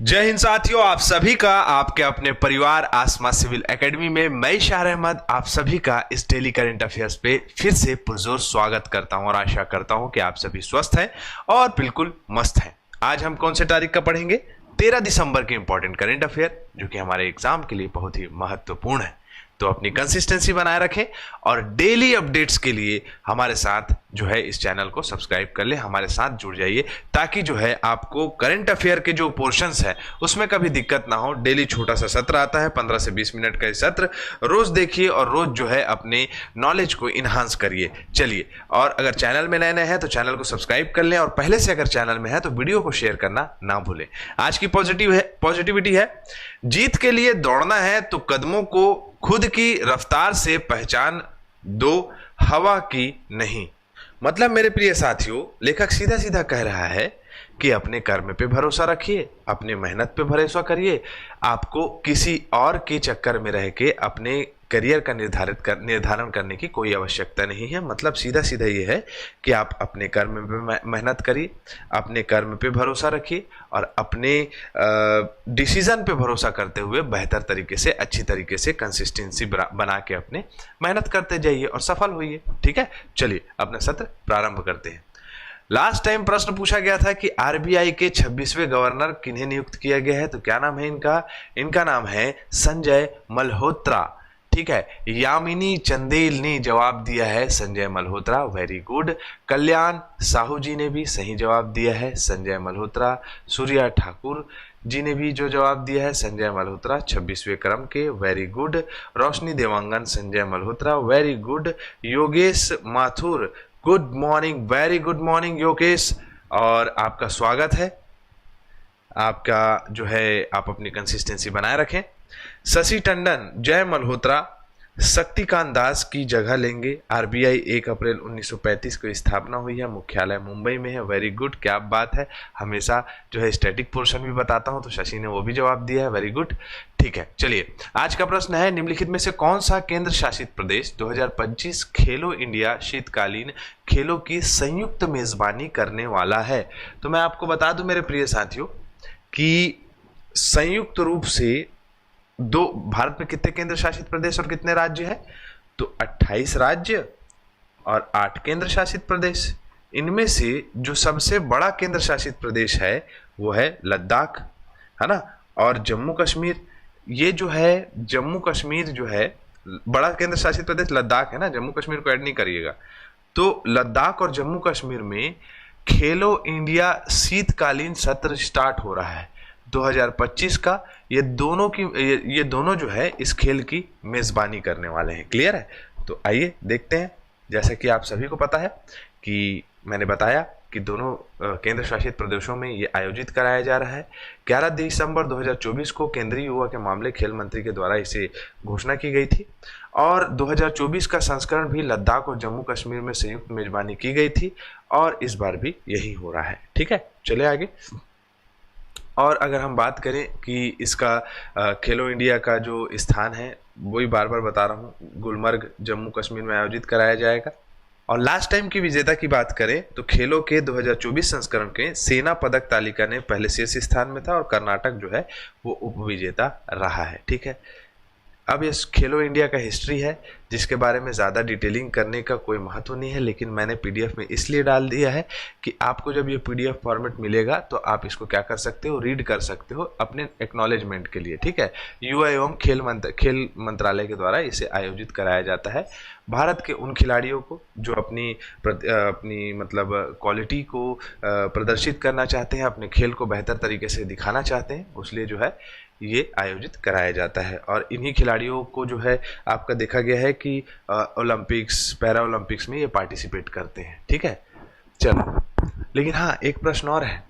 जय हिंद साथियों, आप सभी का आपके अपने परिवार आसमा सिविल एकेडमी में मैं इशार अहमद आप सभी का इस डेली करंट अफेयर्स पे फिर से पुरजोर स्वागत करता हूं और आशा करता हूं कि आप सभी स्वस्थ हैं और बिल्कुल मस्त हैं। आज हम कौन से तारीख का पढ़ेंगे? 13 दिसंबर के इंपॉर्टेंट करंट अफेयर, जो कि हमारे एग्जाम के लिए बहुत ही महत्वपूर्ण है। तो अपनी कंसिस्टेंसी बनाए रखें और डेली अपडेट्स के लिए हमारे साथ जो है इस चैनल को सब्सक्राइब कर ले, हमारे साथ जुड़ जाइए ताकि जो है आपको करंट अफेयर के जो पोर्शंस है उसमें कभी दिक्कत ना हो। डेली छोटा सा सत्र आता है, 15 से 20 मिनट का सत्र रोज देखिए और रोज जो है अपने नॉलेज को इन्हांस करिए। चलिए, और अगर चैनल में नए नए हैं तो चैनल को सब्सक्राइब कर लें और पहले से अगर चैनल में है तो वीडियो को शेयर करना ना भूलें। आज की पॉजिटिविटी है, जीत के लिए दौड़ना है तो कदमों को खुद की रफ्तार से पहचान दो, हवा की नहीं। मतलब मेरे प्रिय साथियों, लेखक सीधा सीधा कह रहा है कि अपने कर्म पे भरोसा रखिए, अपने मेहनत पे भरोसा करिए। आपको किसी और के चक्कर में रह के अपने करियर का निर्धारण करने की कोई आवश्यकता नहीं है। मतलब सीधा सीधा ये है कि आप अपने कर्म पे मेहनत करिए, अपने कर्म पे भरोसा रखिए और अपने डिसीजन पे भरोसा करते हुए बेहतर तरीके से, अच्छी तरीके से कंसिस्टेंसी बना के अपने मेहनत करते जाइए और सफल होइए। ठीक है, चलिए अपना सत्र प्रारंभ करते हैं। लास्ट टाइम प्रश्न पूछा गया था कि आरबीआई के 26वें गवर्नर किन्हें नियुक्त किया गया है, तो क्या नाम है इनका नाम है संजय मल्होत्रा। ठीक है, यामिनी चंदेल ने जवाब दिया है संजय मल्होत्रा, वेरी गुड। कल्याण साहू जी ने भी सही जवाब दिया है संजय मल्होत्रा। सूर्या ठाकुर जी ने भी जो जवाब दिया है संजय मल्होत्रा 26वें क्रम के, very good. Roshni Dewangan Sanjay Malhotra, very good. Yogesh Mathur, good morning, very good morning Yogesh, और आपका स्वागत है। आपका जो है आप अपनी कंसिस्टेंसी बनाए रखें। शशि टंडन जय मल्होत्रा शक्तिकांत दास की जगह लेंगे। आरबीआई 1 अप्रैल 1935 को स्थापना हुई है, मुख्यालय मुंबई में है, वेरी गुड, क्या बात है। हमेशा जो है स्टैटिक पोर्शन भी बताता हूं तो शशि ने वो भी जवाब दिया है, वेरी गुड। ठीक है, चलिए आज का प्रश्न है, निम्नलिखित में से कौन सा केंद्र शासित प्रदेश 2025 खेलो इंडिया शीतकालीन खेलों की संयुक्त मेजबानी करने वाला है? तो मैं आपको बता दूं मेरे प्रिय साथियों कि संयुक्त रूप से भारत में कितने केंद्र शासित प्रदेश और कितने राज्य हैं? तो 28 राज्य और 8 केंद्र शासित प्रदेश। इनमें से जो सबसे बड़ा केंद्र शासित प्रदेश है वो है लद्दाख, है ना, और जम्मू कश्मीर। ये जो है जम्मू कश्मीर जो है बड़ा केंद्र शासित प्रदेश लद्दाख है ना, जम्मू कश्मीर को ऐड नहीं करिएगा। तो लद्दाख और जम्मू कश्मीर में खेलो इंडिया शीतकालीन सत्र स्टार्ट हो रहा है 2025 का। ये दोनों जो है इस खेल की मेजबानी करने वाले हैं। क्लियर है? तो आइए देखते हैं। जैसा कि आप सभी को पता है कि मैंने बताया कि दोनों केंद्र शासित प्रदेशों में ये आयोजित कराया जा रहा है। 11 दिसंबर 2024 को केंद्रीय युवा के मामले खेल मंत्री के द्वारा इसे घोषणा की गई थी और 2024 का संस्करण भी लद्दाख और जम्मू कश्मीर में संयुक्त मेजबानी की गई थी और इस बार भी यही हो रहा है। ठीक है, चले आगे। और अगर हम बात करें कि इसका खेलो इंडिया का जो स्थान है, वही बार बार बता रहा हूँ, गुलमर्ग जम्मू कश्मीर में आयोजित कराया जाएगा। और लास्ट टाइम की विजेता की बात करें तो खेलों के 2024 संस्करण के सेना पदक तालिका ने पहले शीर्ष स्थान में था और कर्नाटक जो है वो उपविजेता रहा है। ठीक है, अब इस खेलो इंडिया का हिस्ट्री है जिसके बारे में ज़्यादा डिटेलिंग करने का कोई महत्व नहीं है, लेकिन मैंने पीडीएफ में इसलिए डाल दिया है कि आपको जब ये पीडीएफ फॉर्मेट मिलेगा तो आप इसको क्या कर सकते हो, रीड कर सकते हो अपने एक्नॉलेजमेंट के लिए। ठीक है, युवा एवं खेल मंत्रालय के द्वारा इसे आयोजित कराया जाता है। भारत के उन खिलाड़ियों को जो अपनी मतलब क्वालिटी को प्रदर्शित करना चाहते हैं, अपने खेल को बेहतर तरीके से दिखाना चाहते हैं, उसलिए जो है ये आयोजित कराया जाता है। और इन्हीं खिलाड़ियों को जो है आपका देखा गया है कि ओलंपिक्स, पैरा ओलंपिक्स में ये पार्टिसिपेट करते हैं। ठीक है, चलो, लेकिन हाँ एक प्रश्न और है।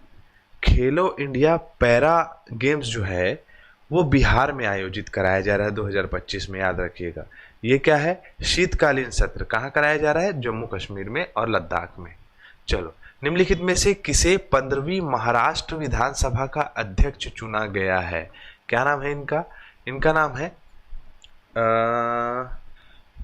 खेलो इंडिया पैरा गेम्स जो है वो बिहार में आयोजित कराया जा रहा है 2025 में, याद रखिएगा। ये क्या है? शीतकालीन सत्र। कहाँ कराया जा रहा है? जम्मू कश्मीर में और लद्दाख में। चलो, निम्नलिखित में से किसे 15वीं महाराष्ट्र विधानसभा का अध्यक्ष चुना गया है? क्या नाम है इनका? इनका नाम है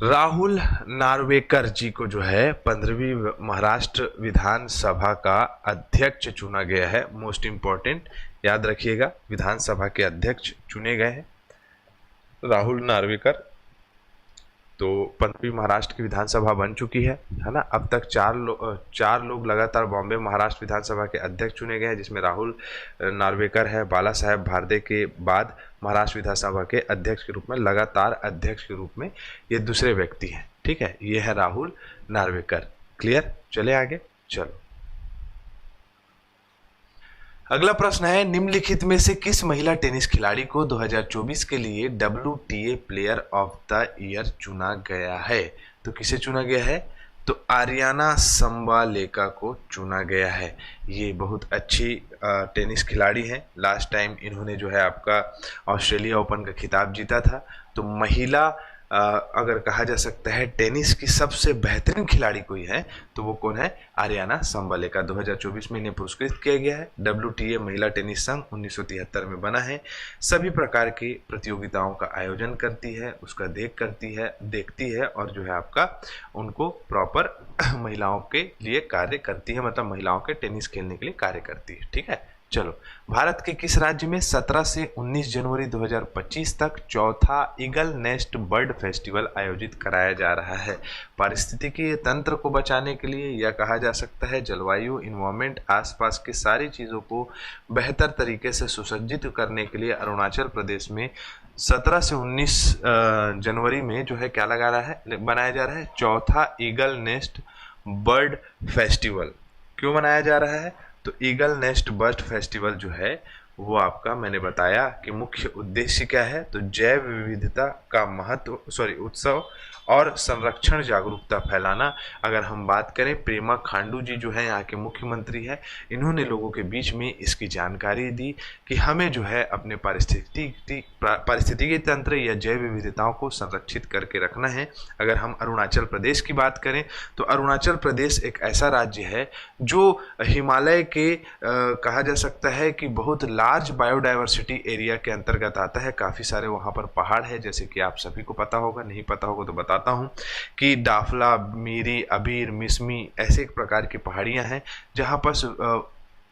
राहुल नार्वेकर जी को जो है 15वीं महाराष्ट्र विधानसभा का अध्यक्ष चुना गया है। मोस्ट इंपॉर्टेंट याद रखिएगा, विधानसभा के अध्यक्ष चुने गए हैं राहुल नार्वेकर। तो 15वीं महाराष्ट्र की विधानसभा बन चुकी है ना। अब तक चार लोग लगातार बॉम्बे महाराष्ट्र विधानसभा के अध्यक्ष चुने गए हैं, जिसमें राहुल नार्वेकर है। बाला साहेब भारदे के बाद महाराष्ट्र विधानसभा के अध्यक्ष के रूप में, लगातार अध्यक्ष के रूप में ये दूसरे व्यक्ति हैं। ठीक है, ये है राहुल नार्वेकर। क्लियर, चले आगे। चलो, अगला प्रश्न है, निम्नलिखित में से किस महिला टेनिस खिलाड़ी को 2024 के लिए WTA player of the year चुना गया है? तो किसे चुना गया है? तो आर्याना संबालेका को चुना गया है। ये बहुत अच्छी टेनिस खिलाड़ी हैं। लास्ट टाइम इन्होंने जो है आपका ऑस्ट्रेलिया ओपन का खिताब जीता था। तो महिला अगर कहा जा सकता है टेनिस की सबसे बेहतरीन खिलाड़ी कोई है तो वो कौन है? आर्याना संबालेका। 2024 में इन्हें पुरस्कृत किया गया है। WTA महिला टेनिस संघ 1973 में बना है। सभी प्रकार की प्रतियोगिताओं का आयोजन करती है, उसका देखती है और जो है आपका उनको प्रॉपर महिलाओं के लिए कार्य करती है, मतलब महिलाओं के टेनिस खेलने के लिए कार्य करती है। ठीक है, चलो, भारत के किस राज्य में 17 से 19 जनवरी 2025 तक चौथा ईगल नेस्ट बर्ड फेस्टिवल आयोजित कराया जा रहा है? पारिस्थितिकी तंत्र को बचाने के लिए, या कहा जा सकता है जलवायु इन्वायरमेंट, आसपास की सारी चीज़ों को बेहतर तरीके से सुसज्जित करने के लिए अरुणाचल प्रदेश में 17 से 19 जनवरी में जो है क्या बनाया जा रहा है? चौथा ईगल नेस्ट बर्ड फेस्टिवल। क्यों मनाया जा रहा है? तो ईगल नेस्ट बर्ड फेस्टिवल जो है वो आपका, मैंने बताया कि मुख्य उद्देश्य क्या है, तो जैव विविधता का उत्सव और संरक्षण जागरूकता फैलाना। अगर हम बात करें, पेमा खांडू जी जो है यहाँ के मुख्यमंत्री है, इन्होंने लोगों के बीच में इसकी जानकारी दी कि हमें जो है अपने पारिस्थितिकी तंत्र या जैव विविधताओं को संरक्षित करके रखना है। अगर हम अरुणाचल प्रदेश की बात करें तो अरुणाचल प्रदेश एक ऐसा राज्य है जो हिमालय के कहा जा सकता है कि बहुत लार्ज बायोडाइवर्सिटी एरिया के अंतर्गत आता है। काफ़ी सारे वहाँ पर पहाड़ है, जैसे कि आप सभी को पता होगा, नहीं पता होगा तो बताता हूँ कि डाफला, मीरी, अबीर, मिसमी ऐसे एक प्रकार की पहाड़ियाँ हैं जहाँ पर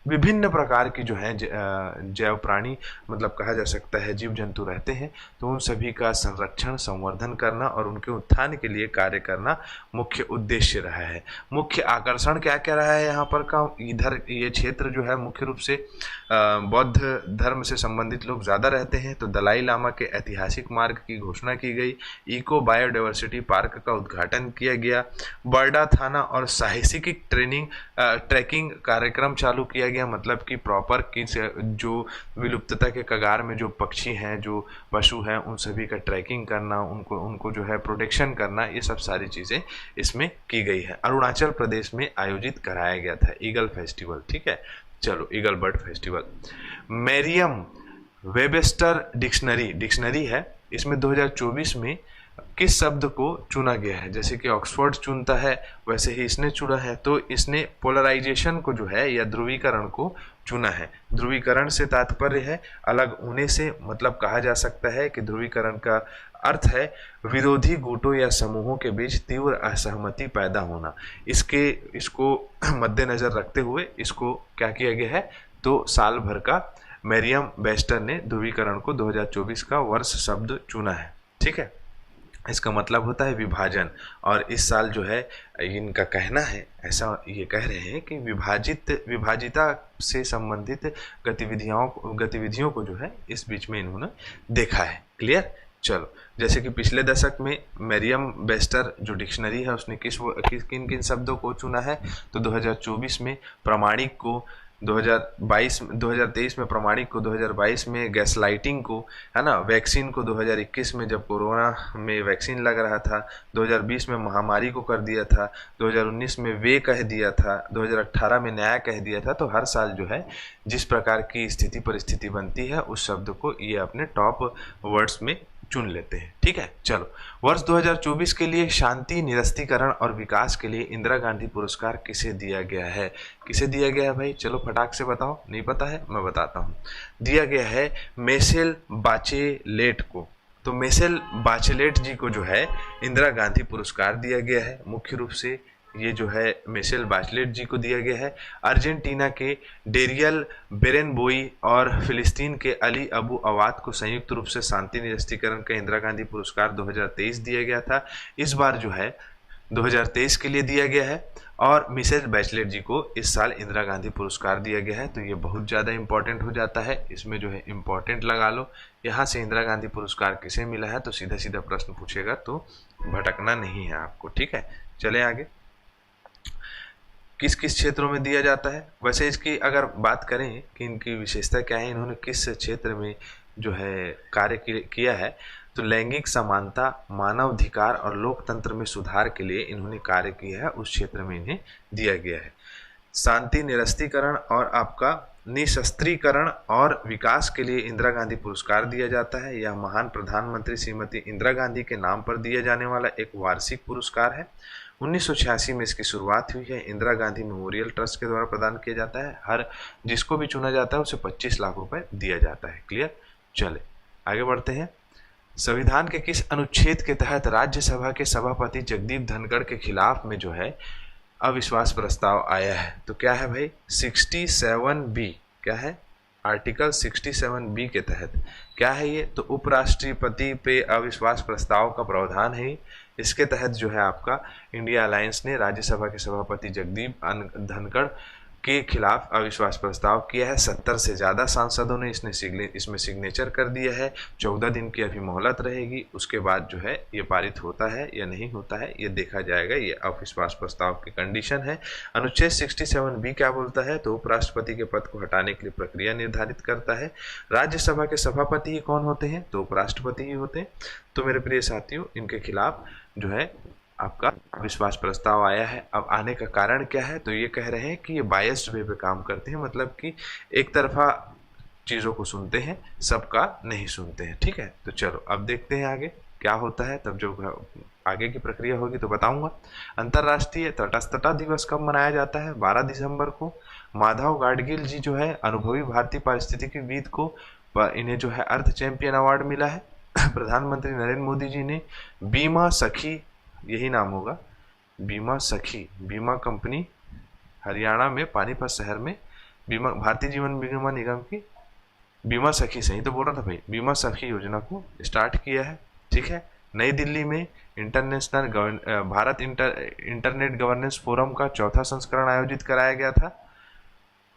विभिन्न प्रकार की जो है जैव प्राणी, मतलब कहा जा सकता है जीव जंतु रहते हैं। तो उन सभी का संरक्षण, संवर्धन करना और उनके उत्थान के लिए कार्य करना मुख्य उद्देश्य रहा है। मुख्य आकर्षण क्या क्या रहा है यहाँ पर का? इधर ये क्षेत्र जो है मुख्य रूप से बौद्ध धर्म से संबंधित लोग ज़्यादा रहते हैं। तो दलाई लामा के ऐतिहासिक मार्ग की घोषणा की गई। इको बायोडाइवर्सिटी पार्क का उद्घाटन किया गया। बर्डा थाना और साहसिक ट्रैकिंग कार्यक्रम चालू किया गया, मतलब कि प्रॉपर कि जो विलुप्तता के कगार में जो पक्षी हैं, जो पशु हैं, उन सभी का ट्रैकिंग करना, उनको जो है प्रोटेक्शन करना, ये सब सारी चीज़ें इसमें की गई है। अरुणाचल प्रदेश में आयोजित कराया गया था ईगल फेस्टिवल। ठीक है, चलो, eagle bird festival. मेरियम Webster dictionary है, इसमें 2024 में किस शब्द को चुना गया है? जैसे कि ऑक्सफोर्ड चुनता है वैसे ही इसने चुना है। तो इसने पोलराइजेशन को जो है या ध्रुवीकरण को चुना है। ध्रुवीकरण से तात्पर्य है अलग होने से, मतलब कहा जा सकता है कि ध्रुवीकरण का अर्थ है विरोधी गुटों या समूहों के बीच तीव्र असहमति पैदा होना। इसको मद्देनजर रखते हुए इसको क्या किया गया है? तो साल भर का मेरियम वेबस्टर ने ध्रुवीकरण को 2024 का वर्ष शब्द चुना है। ठीक है, इसका मतलब होता है विभाजन। और इस साल जो है इनका कहना है, ऐसा ये कह रहे हैं कि विभाजिता से संबंधित गतिविधियों को जो है इस बीच में इन्होंने देखा है। क्लियर, चलो, जैसे कि पिछले दशक में मेरियम वेबस्टर जो डिक्शनरी है उसने किन किन शब्दों को चुना है? तो 2024 में प्रमाणिक को, 2023 में प्रमाणिक को, 2022 में गैसलाइटिंग को, है ना, वैक्सीन को 2021 में जब कोरोना में वैक्सीन लग रहा था, 2020 में महामारी को कर दिया था, 2019 में वे कह दिया था, 2018 में न्याय कह दिया था। तो हर साल जो है जिस प्रकार की स्थिति परिस्थिति बनती है उस शब्द को ये अपने टॉप वर्ड्स में चुन लेते हैं। ठीक है, चलो, वर्ष 2024 के लिए शांति, निरस्तीकरण और विकास के लिए इंदिरा गांधी पुरस्कार किसे दिया गया है? किसे दिया गया है भाई? चलो फटाक से बताओ, नहीं पता है मैं बताता हूँ। दिया गया है मेशेल बाचेलेट को। तो मिशेल बाचेलेट जी को जो है इंदिरा गांधी पुरस्कार दिया गया है। मुख्य रूप से ये जो है मिशेल बाचेलेट जी को दिया गया है। अर्जेंटीना के डेरियल बेरेनबोई और फिलिस्तीन के अली अबू अवाद को संयुक्त रूप से शांति निरस्तीकरण का इंदिरा गांधी पुरस्कार 2023 दिया गया था। इस बार जो है 2023 के लिए दिया गया है और मिशेल बैचलेट जी को इस साल इंदिरा गांधी पुरस्कार दिया गया है। तो ये बहुत ज़्यादा इंपॉर्टेंट हो जाता है, इसमें जो है इंपॉर्टेंट लगा लो। यहाँ से इंदिरा गांधी पुरस्कार किसे मिला है तो सीधा सीधा प्रश्न पूछेगा, तो भटकना नहीं है आपको, ठीक है। चले आगे, किस किस क्षेत्रों में दिया जाता है। वैसे इसकी अगर बात करें कि इनकी विशेषता क्या है, इन्होंने किस क्षेत्र में जो है कार्य किया है, तो लैंगिक समानता, मानवाधिकार और लोकतंत्र में सुधार के लिए इन्होंने कार्य किया है, उस क्षेत्र में इन्हें दिया गया है। शांति निरस्तीकरण और आपका निशस्त्रीकरण और विकास के लिए इंदिरा गांधी पुरस्कार दिया जाता है। यह महान प्रधानमंत्री श्रीमती इंदिरा गांधी के नाम पर दिया जाने वाला एक वार्षिक पुरस्कार है। 1986 में इसकी शुरुआत हुई है। इंदिरा गांधी मेमोरियल ट्रस्ट के द्वारा प्रदान किया जाता है। हर जिसको भी चुना जाता है उसे 25 लाख रुपए दिया जाता है। क्लियर। चले आगे बढ़ते हैं। संविधान के किस अनुच्छेद के तहत राज्यसभा के सभापति जगदीप धनखड़ के खिलाफ में जो है अविश्वास प्रस्ताव आया है? तो क्या है भाई, 67B। क्या है? आर्टिकल 67B के तहत क्या है ये, तो उपराष्ट्रपति पे अविश्वास प्रस्ताव का प्रावधान है। इसके तहत जो है आपका इंडिया अलायंस ने राज्यसभा के सभापति जगदीप धनखड़ के खिलाफ अविश्वास प्रस्ताव किया है। 70 से ज़्यादा सांसदों ने इसमें सिग्नेचर कर दिया है। 14 दिन की अभी मोहलत रहेगी, उसके बाद जो है ये पारित होता है या नहीं होता है ये देखा जाएगा। ये अविश्वास प्रस्ताव की कंडीशन है। अनुच्छेद 67B क्या बोलता है, तो उपराष्ट्रपति के पद को हटाने के लिए प्रक्रिया निर्धारित करता है। राज्यसभा के सभापति ही कौन होते हैं, तो उपराष्ट्रपति ही होते हैं। तो मेरे प्रिय साथियों, इनके खिलाफ जो है आपका विश्वास प्रस्ताव आया है। अब आने का कारण क्या है, तो ये कह रहे हैं कि ये बायस्ड वे पे काम करते हैं, मतलब कि एक तरफा चीज़ों को सुनते हैं, सबका नहीं सुनते हैं। ठीक है, तो चलो अब देखते हैं आगे क्या होता है। तब जो आगे की प्रक्रिया होगी तो बताऊंगा। अंतर्राष्ट्रीय तटस्थता दिवस कब मनाया जाता है? 12 दिसंबर को। माधव गाडगिल जी जो है अनुभवी भारतीय पारिस्थितिकीविद को इन्हें जो है अर्थ चैंपियन अवार्ड मिला है। प्रधानमंत्री नरेंद्र मोदी जी ने बीमा सखी, यही नाम होगा, बीमा सखी बीमा कंपनी हरियाणा में पानीपत शहर में बीमा भारतीय जीवन बीमा निगम की बीमा सखी, सही तो बोल रहा था भाई, बीमा सखी योजना को स्टार्ट किया है। ठीक है। नई दिल्ली में international Bharat internet governance forum का 4था संस्करण आयोजित कराया गया था।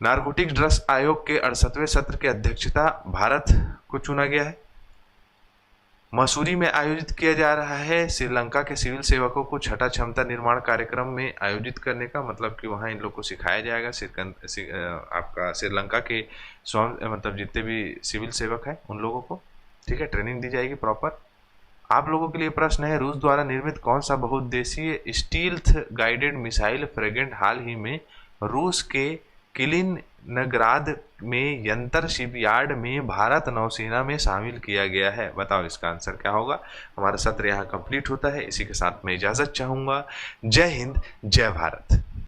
नारकोटिक्स ड्रग्स आयोग के 68वें सत्र की अध्यक्षता भारत को चुना गया है। मसूरी में आयोजित किया जा रहा है श्रीलंका के सिविल सेवकों को छठा क्षमता निर्माण कार्यक्रम में आयोजित करने का, मतलब कि वहाँ इन लोग को सिखाया जाएगा। आपका श्रीलंका के मतलब जितने भी सिविल सेवक हैं उन लोगों को, ठीक है, ट्रेनिंग दी जाएगी प्रॉपर। आप लोगों के लिए प्रश्न है, रूस द्वारा निर्मित कौन सा बहुउद्देशीय स्टील्थ गाइडेड मिसाइल फ्रेगेंट हाल ही में रूस के किलिनग्राद में यंतर शिपयार्ड में भारत नौसेना में शामिल किया गया है? बताओ इसका आंसर क्या होगा। हमारा सत्र यहाँ कंप्लीट होता है। इसी के साथ मैं इजाजत चाहूंगा। जय हिंद, जय भारत।